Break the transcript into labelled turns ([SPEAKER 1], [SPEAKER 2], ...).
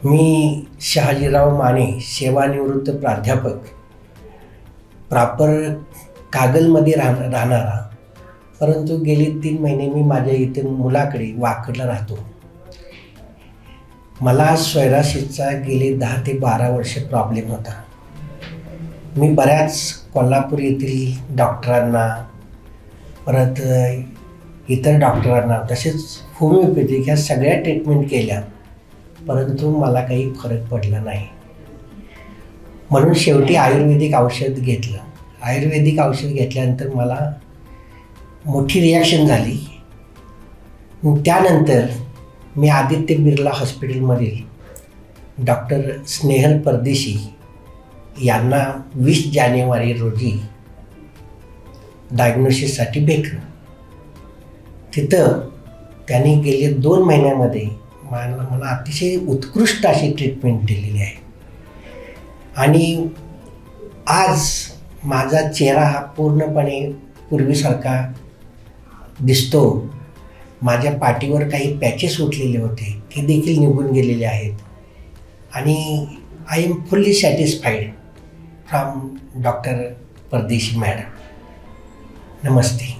[SPEAKER 1] मी शहाजीराव माने, सेवानिवृत्त प्राध्यापक, प्रॉपर कागलमध्ये राहणारा, परंतु गेली 3 महिने मी माझ्या इथे मुलाकडे वाकडला राहतो. मला स्वैराशीचा गेले 10 ते 12 वर्ष प्रॉब्लेम होता. मी बऱ्याच कोल्हापूर येथील डॉक्टरांना, परत इतर डॉक्टरांना, तसेच होमिओपॅथिक ह्या सगळ्या ट्रीटमेंट केल्या, परंतु मला काही फरक पडला नाही. म्हणून शेवटी आयुर्वेदिक औषध घेतलं. आयुर्वेदिक औषध घेतल्यानंतर मला मोठी रिॲक्शन झाली. त्यानंतर मी आदित्य बिर्ला हॉस्पिटलमधील डॉक्टर स्नेहल परदेशी यांना 20 जानेवारी रोजी डायग्नोसिससाठी भेटलो. तिथं त्यांनी गेले 2 महिन्यामध्ये मला अतिशय उत्कृष्ट अशी ट्रीटमेंट दिलेली आहे. आणि आज माझा चेहरा हा पूर्णपणे पूर्वीसारखा दिसतो. माझ्या पाठीवर काही पॅचेस उठलेले होते, ते देखील निघून गेलेले आहेत. आणि I am fully satisfied from doctor परदेशी मॅडम. नमस्ते.